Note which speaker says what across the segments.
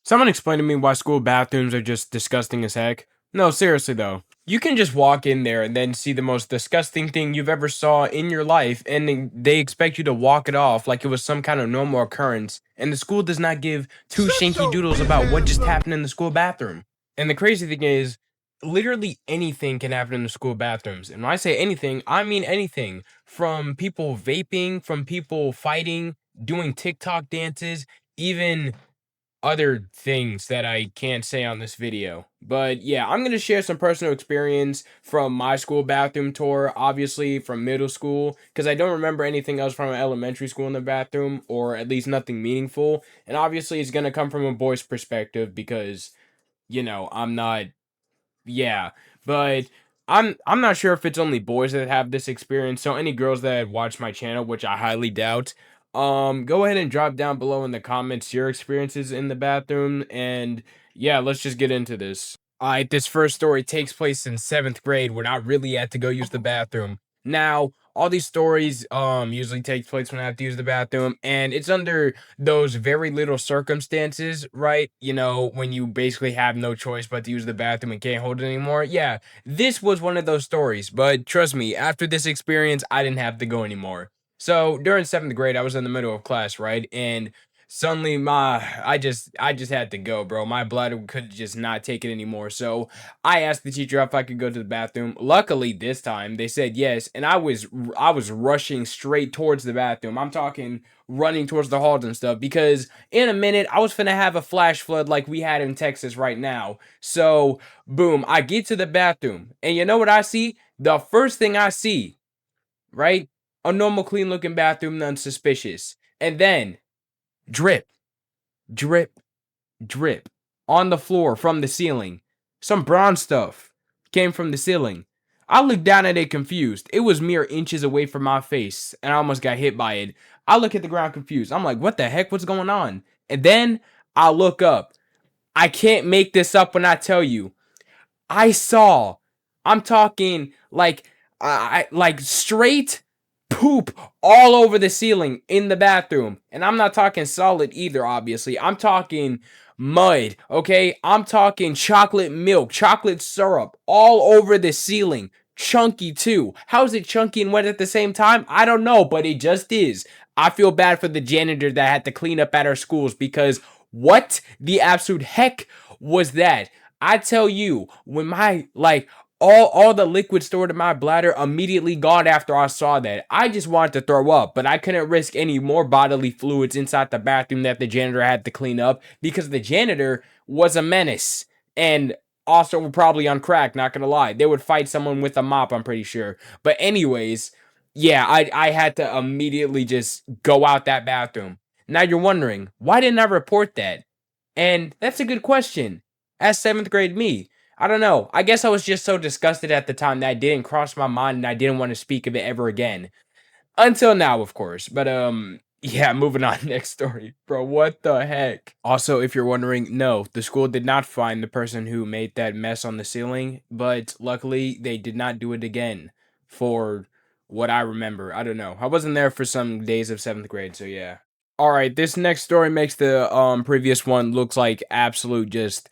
Speaker 1: Someone explained to me why school bathrooms are just disgusting as heck. No, seriously though. You can just walk in there and then see the most disgusting thing you've ever saw in your life, and then they expect you to walk it off like it was some kind of normal occurrence, and the school does not give two
Speaker 2: Shut
Speaker 1: stinky
Speaker 2: your
Speaker 1: doodles
Speaker 2: bitch
Speaker 1: about what
Speaker 2: ass
Speaker 1: just
Speaker 2: up.
Speaker 1: happened in the school bathroom. And the crazy thing is, literally anything can happen in the school bathrooms. And when I say anything, I mean anything. From people vaping, from people fighting, doing TikTok dances, even other things that I can't say on this video. But yeah, I'm going to share some personal experience from my school bathroom tour, obviously from middle school, because I don't remember anything else from elementary school in the bathroom, or at least nothing meaningful. And obviously, it's going to come from a boy's perspective because, I'm not, yeah, but I'm not sure if it's only boys that have this experience. So any girls that watch my channel, which I highly doubt, go ahead and drop down below in the comments your experiences in the bathroom, and yeah, let's just get into this. Alright, this first story takes place in 7th grade when I really had to go use the bathroom. Now, all these stories usually take place when I have to use the bathroom, and it's under those very little circumstances, right? When you basically have no choice but to use the bathroom and can't hold it anymore. Yeah, this was one of those stories, but trust me, after this experience, I didn't have to go anymore. So during 7th grade, I was in the middle of class, right? And suddenly I just had to go, bro. My bladder could just not take it anymore. So I asked the teacher if I could go to the bathroom. Luckily this time they said yes, and I was rushing straight towards the bathroom. I'm talking running towards the halls and stuff, because in a minute I was finna have a flash flood like we had in Texas right now. So boom, I get to the bathroom, and you know what I see? The first thing I see, right? A normal clean looking bathroom, none suspicious. And then drip, drip, drip on the floor from the ceiling. Some brown stuff came from the ceiling. I looked down at it confused. It was mere inches away from my face, and I almost got hit by it. I look at the ground confused. I'm like, what the heck? What's going on? And then I look up. I can't make this up when I tell you. I saw. I'm talking like like straight poop all over the ceiling in the bathroom. And I'm not talking solid either, obviously. I'm talking mud, okay? I'm talking chocolate milk, chocolate syrup all over the ceiling. Chunky too. How is it chunky and wet at the same time? I don't know, but it just is. I feel bad for the janitor that had to clean up at our schools, because what the absolute heck was that? I tell you, when my all the liquid stored in my bladder immediately gone after I saw that. I just wanted to throw up, but I couldn't risk any more bodily fluids inside the bathroom that the janitor had to clean up, because the janitor was a menace, and also probably on crack, not gonna lie. They would fight someone with a mop, I'm pretty sure. But anyways, yeah, I had to immediately just go out that bathroom. Now you're wondering, why didn't I report that? And that's a good question. As 7th grade me, I don't know. I guess I was just so disgusted at the time that I didn't cross my mind, and I didn't want to speak of it ever again. Until now, of course. But yeah, moving on. Next story. Bro, what the heck? Also, if you're wondering, no, the school did not find the person who made that mess on the ceiling, but luckily they did not do it again for what I remember. I don't know. I wasn't there for some days of 7th grade, so yeah. All right, this next story makes the previous one looks like absolute just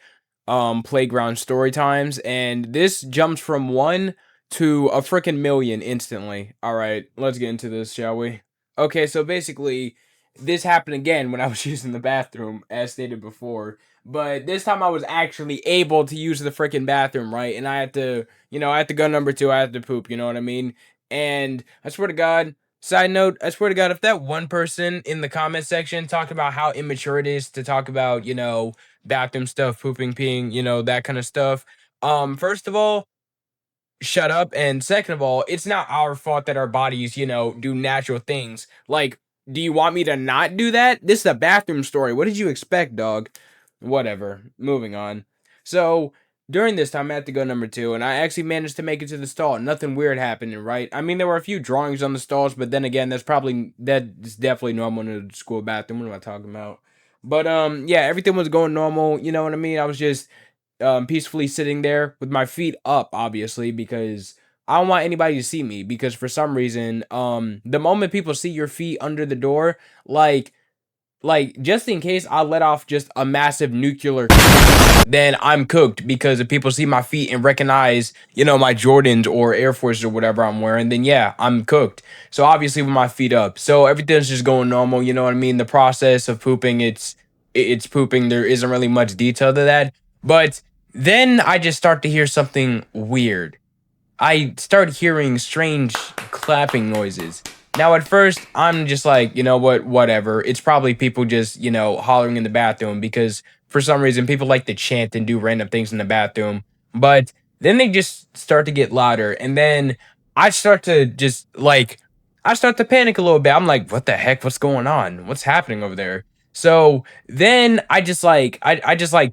Speaker 1: playground story times, and this jumps from 1 to a freaking million instantly. All right, let's get into this, shall we? Okay, so basically this happened again when I was using the bathroom, as stated before, but this time I was actually able to use the freaking bathroom, right? And I had to, I had to go number 2, I had to poop, you know what I mean? And I swear to God, side note, I swear to God, if that one person in the comment section talked about how immature it is to talk about, bathroom stuff, pooping, peeing, that kind of stuff. First of all, shut up. And second of all, it's not our fault that our bodies, do natural things. Like, do you want me to not do that? This is a bathroom story. What did you expect, dog? Whatever. Moving on. So, during this time, I had to go number 2, and I actually managed to make it to the stall. Nothing weird happening, right? I mean, there were a few drawings on the stalls, but then again, that's definitely normal in a school bathroom. What am I talking about? But yeah, everything was going normal. You know what I mean? I was just peacefully sitting there with my feet up, obviously, because I don't want anybody to see me. Because for some reason, the moment people see your feet under the door, like like, just in case I let off just a massive nuclear, then I'm cooked, because if people see my feet and recognize, my Jordans or Air Forces or whatever I'm wearing, then yeah, I'm cooked. So obviously with my feet up, so everything's just going normal. You know what I mean? The process of pooping, it's pooping. There isn't really much detail to that, but then I just start to hear something weird. I start hearing strange clapping noises. Now, at first, I'm just like, you know what, whatever. It's probably people just, hollering in the bathroom, because for some reason, people like to chant and do random things in the bathroom. But then they just start to get louder. And then I start to just like, I start to panic a little bit. I'm like, what the heck? What's going on? What's happening over there? So then I just like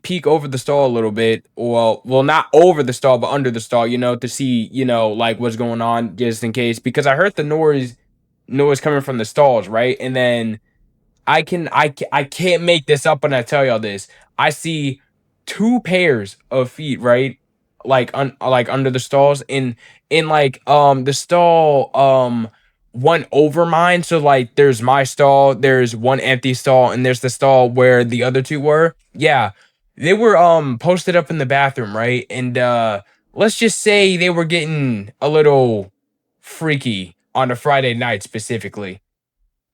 Speaker 1: peek over the stall a little bit. Well, not over the stall, but under the stall, to see, like what's going on, just in case, because I heard the noise coming from the stalls, right? And then I can't make this up when I tell y'all this. I see two pairs of feet, right? Like under the stalls, in like the stall one over mine. So like there's my stall, there's one empty stall, and there's the stall where the other two were. Yeah. They were posted up in the bathroom, right? And let's just say they were getting a little freaky on a Friday night specifically.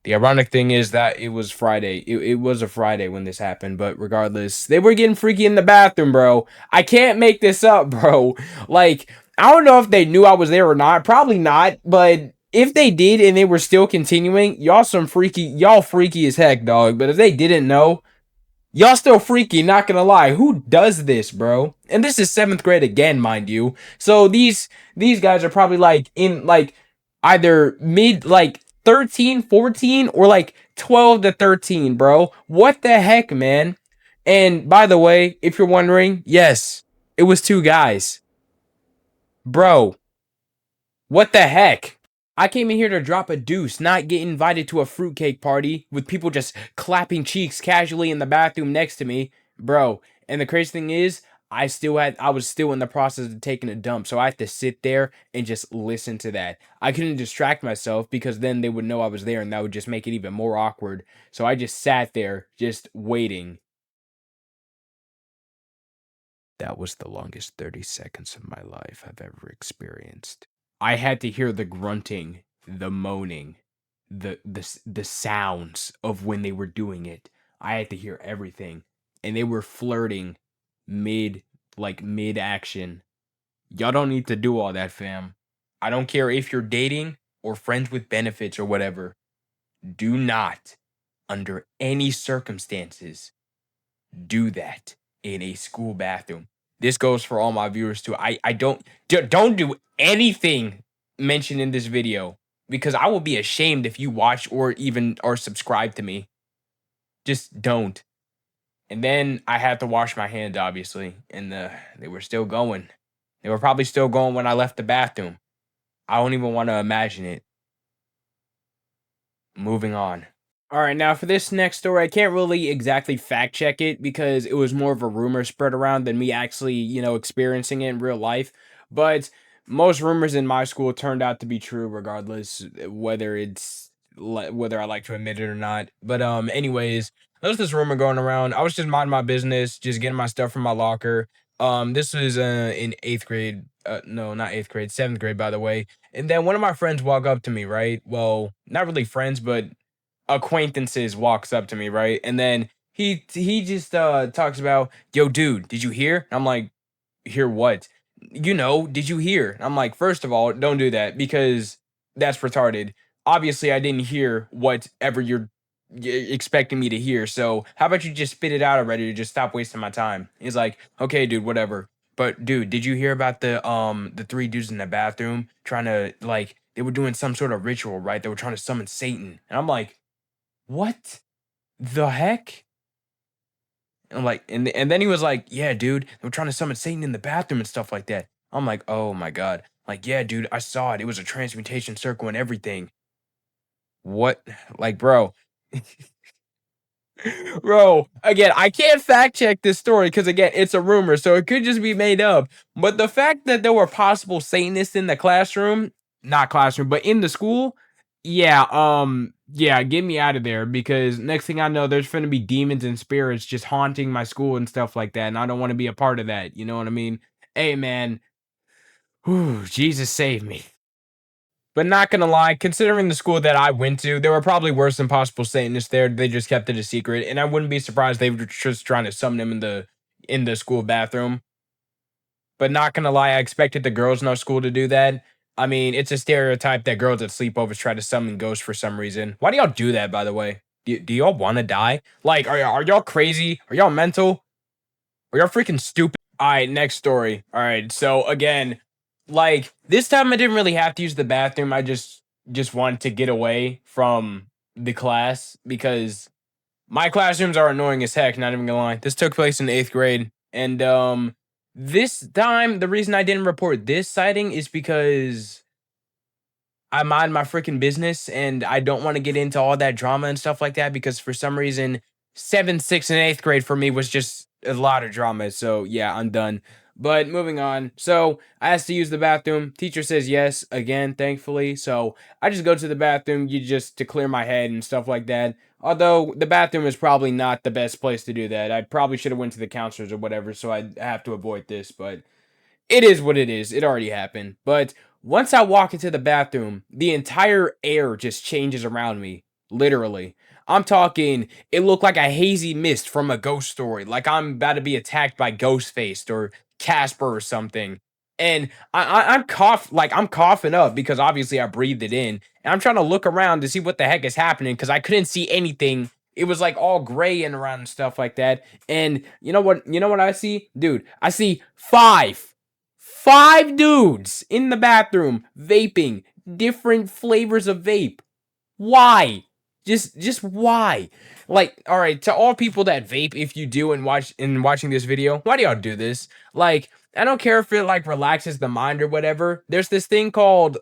Speaker 1: The ironic thing is that it was Friday. It was a Friday when this happened, but regardless, they were getting freaky in the bathroom, bro. I can't make this up, bro. Like, I don't know if they knew I was there or not. Probably not, but if they did and they were still continuing, y'all freaky as heck, dog. But if they didn't know, y'all still freaky, not gonna lie. Who does this, bro? And this is 7th grade again, mind you. So these guys are probably like in like either mid like 13, 14, or like 12 to 13, bro. What the heck, man? And by the way, if you're wondering, yes, it was two guys. Bro, what the heck? I came in here to drop a deuce, not get invited to a fruitcake party with people just clapping cheeks casually in the bathroom next to me, bro. And the crazy thing is, I was still in the process of taking a dump, so I had to sit there and just listen to that. I couldn't distract myself, because then they would know I was there, and that would just make it even more awkward. So I just sat there, just waiting. That was the longest 30 seconds of my life I've ever experienced. I had to hear the grunting, the moaning, the sounds of when they were doing it. I had to hear everything. And they were flirting mid mid action. Y'all don't need to do all that, fam. I don't care if you're dating or friends with benefits or whatever. Do not, under any circumstances, do that in a school bathroom. This goes for all my viewers too. I don't do anything mentioned in this video, because I will be ashamed if you watch or even or subscribe to me. Just don't. And then I had to wash my hands, obviously, and they were still going. They were probably still going when I left the bathroom. I don't even want to imagine it. Moving on. All right, now for this next story, I can't really exactly fact check it, because it was more of a rumor spread around than me actually, experiencing it in real life. But most rumors in my school turned out to be true, regardless whether I like to admit it or not. But anyways, there was this rumor going around. I was just minding my business, just getting my stuff from my locker. This was in 8th grade. No, not 8th grade, 7th grade, by the way. And then one of my friends walked up to me, right? Well, not really friends, but acquaintances walks up to me, right? And then he just talks about, "Yo, dude, did you hear?" I'm like, "Hear what?" "Did you hear?" I'm like, "First of all, don't do that, because that's retarded. Obviously, I didn't hear whatever you're expecting me to hear. So how about you just spit it out already to just stop wasting my time?" He's like, "Okay, dude, whatever. But dude, did you hear about the three dudes in the bathroom trying to, like, they were doing some sort of ritual, right? They were trying to summon Satan." And I'm like, "What the heck?" And I'm like, and then he was like, "Yeah, dude, they were trying to summon Satan in the bathroom and stuff like that." I'm like, "Oh my god." Like, "Yeah, dude, I saw it. It was a transmutation circle and everything." What? Like, bro. Bro, again, I can't fact check this story, because again, it's a rumor, so it could just be made up. But the fact that there were possible Satanists in the classroom, not classroom, but in the school, yeah, Yeah, get me out of there because next thing I know, there's gonna be demons and spirits just haunting my school and stuff like that, and I don't want to be a part of that. You know what I mean? Hey, man, whew, Jesus save me. But not gonna lie, considering the school that I went to, there were probably worse than possible Satanists there. They just kept it a secret, and I wouldn't be surprised they were just trying to summon him in the school bathroom. But not gonna lie, I expected the girls in our school to do that. I mean, it's a stereotype that girls at sleepovers try to summon ghosts for some reason. Why do y'all do that, by the way? Do y'all want to die? Like, are y'all crazy? Are y'all mental? Are y'all freaking stupid? All right, next story. All right, so again, like this time I didn't really have to use the bathroom. I just wanted to get away from the class because my classrooms are annoying as heck, not even gonna lie. This took place in 8th grade. And this time the reason I didn't report this sighting is because I mind my freaking business and I don't want to get into all that drama and stuff like that because for some reason, 7th, 6th, and 8th grade for me was just a lot of drama. So yeah, I'm done. But moving on. So I asked to use the bathroom. Teacher says yes again, thankfully. So I just go to the bathroom, you just to clear my head and stuff like that. Although the bathroom is probably not the best place to do that. I probably should have went to the counselors or whatever, so I have to avoid this, but it is what it is. It already happened. But once I walk into the bathroom, the entire air just changes around me. Literally. I'm talking, it looked like a hazy mist from a ghost story. Like I'm about to be attacked by Ghostface or Casper or something. And I'm coughing up because obviously I breathed it in. And I'm trying to look around to see what the heck is happening because I couldn't see anything. It was like all gray and around and stuff like that. And you know what? You know what I see? Dude, I see five dudes in the bathroom vaping different flavors of vape. Why? Just why? Like, all right, to all people that vape, if you do and watching this video, why do y'all do this? Like, I don't care if it like relaxes the mind or whatever. There's this thing called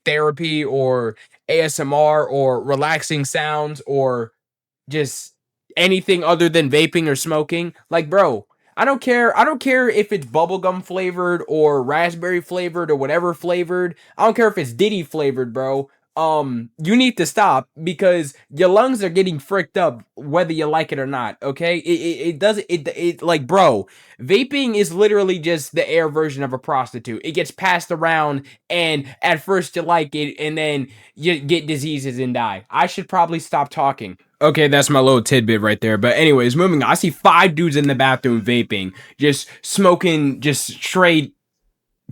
Speaker 1: therapy or ASMR or relaxing sounds or just anything other than vaping or smoking. Like, bro, I don't care. I don't care if it's bubblegum flavored or raspberry flavored or whatever flavored. I don't care if it's Diddy flavored, bro. You need to stop because your lungs are getting fricked up whether you like it or not. Okay, it does it like, bro, vaping is literally just the air version of a prostitute. It gets passed around, and at first you like it, and then you get diseases and die. I should probably stop talking. Okay, that's my little tidbit right there. But anyways, moving on. I see five dudes in the bathroom vaping, just smoking, just straight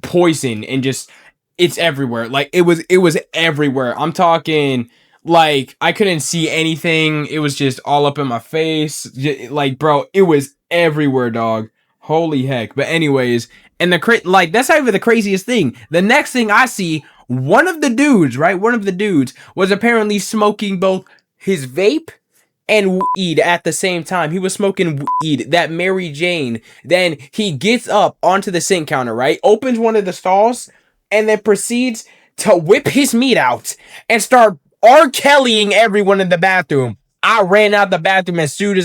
Speaker 1: poison, and just it's everywhere. Like it was everywhere. I'm talking like I couldn't see anything. It was just all up in my face. Like, bro, it was everywhere, dog. Holy heck. But anyways, and like that's not even the craziest thing. The next thing I see, one of the dudes, right? One of the dudes was apparently smoking both his vape and weed at the same time. He was smoking weed, that Mary Jane. Then he gets up onto the sink counter, right? Opens one of the stalls and then proceeds to whip his meat out and start R. Kellying everyone in the bathroom. I ran out the bathroom as soon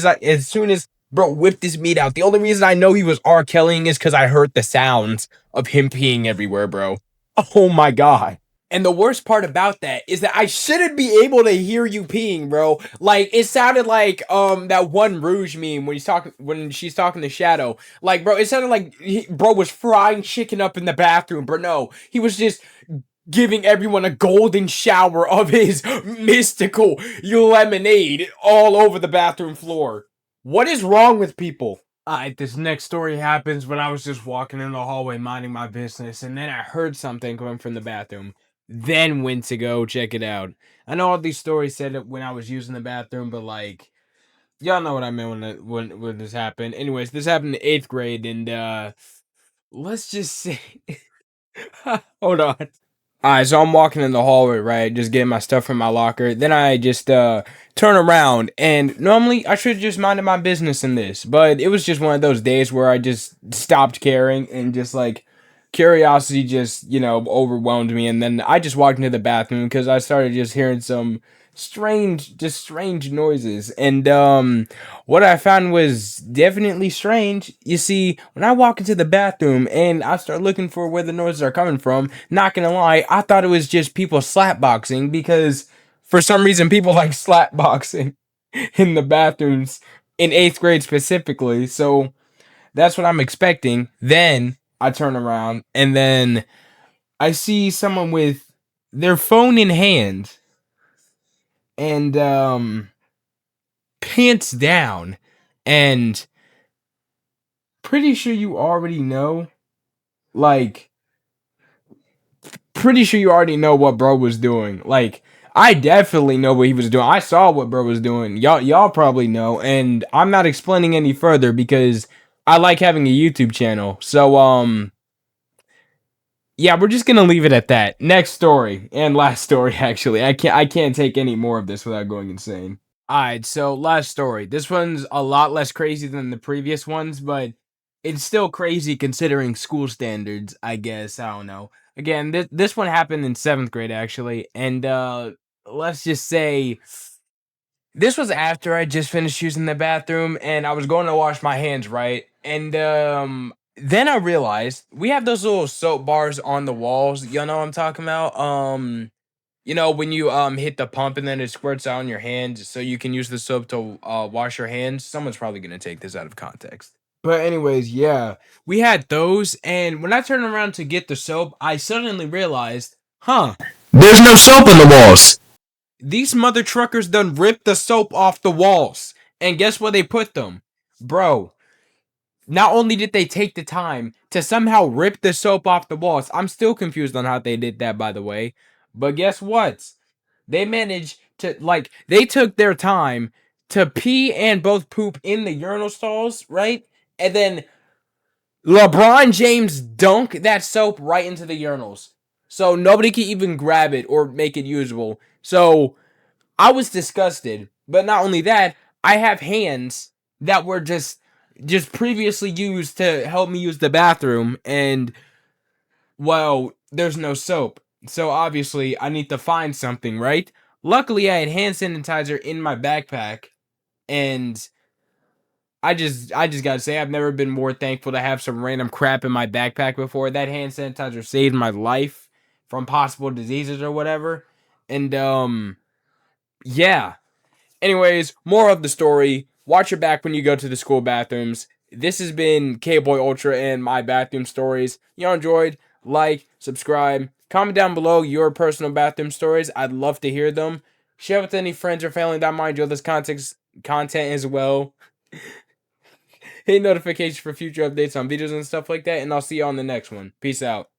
Speaker 1: as bro whipped his meat out. The only reason I know he was R. Kellying is because I heard the sounds of him peeing everywhere, bro. Oh my god. And the worst part about that is that I shouldn't be able to hear you peeing, bro. Like it sounded like that one Rouge meme when she's talking to Shadow. Like, bro, it sounded like bro was frying chicken up in the bathroom, bro. No, he was just giving everyone a golden shower of his mystical lemonade all over the bathroom floor. What is wrong with people? Alright, this next story happens when I was just walking in the hallway minding my business, and then I heard something coming from the bathroom. Then went to go check it out. I know all these stories said it when I was using the bathroom, but like, y'all know what I meant when this happened. Anyways, this happened in 8th grade, and let's just say, hold on. Alright, so I'm walking in the hallway, right? Just getting my stuff from my locker. Then I just turn around, and normally I should just minded my business in this, but it was just one of those days where I just stopped caring and just like curiosity just, overwhelmed me, and then I just walked into the bathroom because I started just hearing some strange noises. And what I found was definitely strange. You see, when I walk into the bathroom and I start looking for where the noises are coming from, not gonna lie, I thought it was just people slapboxing because for some reason people like slap boxing in the bathrooms in 8th grade specifically. So that's what I'm expecting. Then I turn around and then I see someone with their phone in hand and pants down, and pretty sure you already know, like, pretty sure you already know what bro was doing. Like, I definitely know what he was doing. I saw what bro was doing. Y'all probably know, and I'm not explaining any further because I like having a YouTube channel. So yeah, we're just gonna leave it at that. Next story and last story. Actually, I can't take any more of this without going insane. Alright, so last story. This one's a lot less crazy than the previous ones, but it's still crazy considering school standards, I guess. I don't know. Again, this one happened in 7th grade actually, and let's just say this was after I just finished using the bathroom and I was going to wash my hands, right? And then I realized we have those little soap bars on the walls. You know what I'm talking about? You know, when you hit the pump and then it squirts out on your hands so you can use the soap to wash your hands. Someone's probably gonna take this out of context. But anyways, yeah. We had those, and when I turned around to get the soap, I suddenly realized, huh, there's no soap on the walls. These mother truckers done ripped the soap off the walls. And guess where they put them? Bro, not only did they take the time to somehow rip the soap off the walls, I'm still confused on how they did that, by the way. But guess what? They managed to, like, they took their time to pee and both poop in the urinal stalls, right? And then LeBron James dunk that soap right into the urinals. So nobody can even grab it or make it usable. So I was disgusted. But not only that, I have hands that were just previously used to help me use the bathroom, and well, there's no soap. So obviously I need to find something, right? Luckily I had hand sanitizer in my backpack, and I just gotta say I've never been more thankful to have some random crap in my backpack before. That hand sanitizer saved my life from possible diseases or whatever. And yeah. Anyways, more of the story. Watch your back when you go to the school bathrooms. This has been KBoyUltra and my bathroom stories. You enjoyed? Like, subscribe, comment down below your personal bathroom stories. I'd love to hear them. Share with any friends or family that might enjoy this content as well. Hit notifications for future updates on videos and stuff like that, and I'll see you on the next one. Peace out.